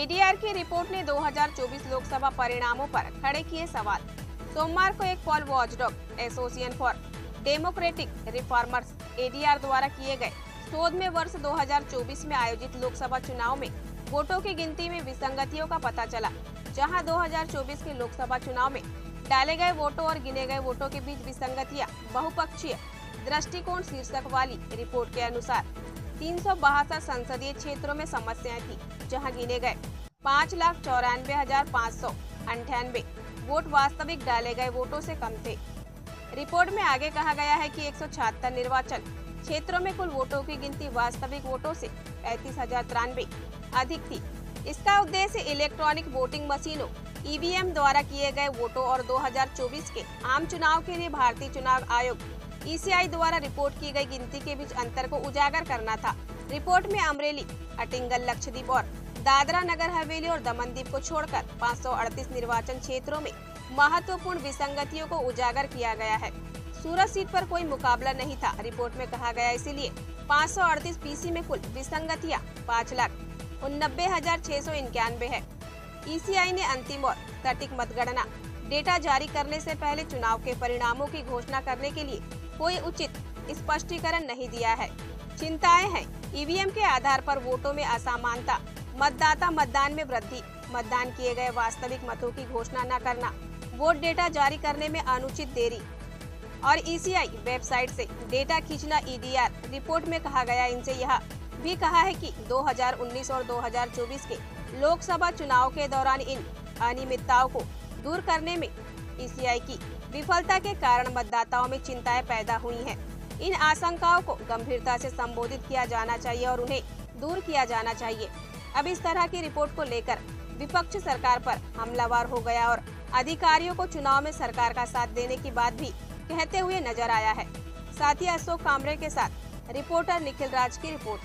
ADR की report ने 2024 लोकसभा परिणामों पर खड़े किए सवाल। सोमवार को एक poll watchdog association for democratic reformers ADR द्वारा किए गए शोध में वर्ष 2024 में आयोजित लोकसभा चुनाव में वोटों की गिनती में विसंगतियों का पता चला। जहां 2024 के लोकसभा चुनाव में डाले गए वोटों और गिने गए वोटों के बीच विसंगतियां बहुपक्षीय दृष्टिकोण शीर्षक वाली रिपोर्ट के अनुसार 362 संसदीय क्षेत्रों में समस्याएं थी, जहां गिने गए 5,94,598 वोट वास्तविक डाले गए वोटों से कम थे। रिपोर्ट में आगे कहा गया है कि 176 निर्वाचन क्षेत्रों में कुल वोटों की गिनती वास्तविक वोटों से 35,093 अधिक थी। इसका उद्देश्य इलेक्ट्रॉनिक वोटिंग मशीनों ईवीएम द्वारा किए गए वोटों और 2024 के आम चुनाव के लिए भारतीय चुनाव आयोग ईसीआई द्वारा रिपोर्ट की गई गिनती के बीच अंतर को उजागर करना था। रिपोर्ट में अमरेली, अटिंगल, लक्षद्वीप और दादरा नगर हवेली और दमनदीप को छोड़कर 538 निर्वाचन क्षेत्रों में महत्वपूर्ण विसंगतियों को उजागर किया गया है। सूरत सीट पर कोई मुकाबला नहीं था, रिपोर्ट में कहा गया। इसीलिए 538 पीसी में कुल विसंगतियां 5,89,691 है। ईसीआई ने अंतिम और सटीक मतगणना डेटा जारी करने से पहले चुनाव के परिणामों की घोषणा करने के लिए कोई उचित स्पष्टीकरण नहीं दिया है। चिंताएं हैं ईवीएम के आधार पर वोटों में असमानता, मतदाता मतदान में वृद्धि, मतदान किए गए वास्तविक मतों की घोषणा न करना, वोट डेटा जारी करने में अनुचित देरी और ईसीआई वेबसाइट से डेटा खींचना। ईडीआर रिपोर्ट में कहा गया। इनसे यह भी कहा है कि 2019 और 2024 के लोकसभा चुनाव के दौरान इन अनियमितताओं को दूर करने में ईसीआई की विफलता के कारण मतदाताओं में चिंताएं पैदा हुई हैं। इन आशंकाओं को गंभीरता से संबोधित किया जाना चाहिए और उन्हें दूर किया जाना चाहिए। अब इस तरह की रिपोर्ट को लेकर विपक्ष सरकार पर हमलावर हो गया और अधिकारियों को चुनाव में सरकार का साथ देने की बात भी कहते हुए नजर आया है। साथ ही अशोक कामरे के साथ रिपोर्टर निखिल राज की रिपोर्ट।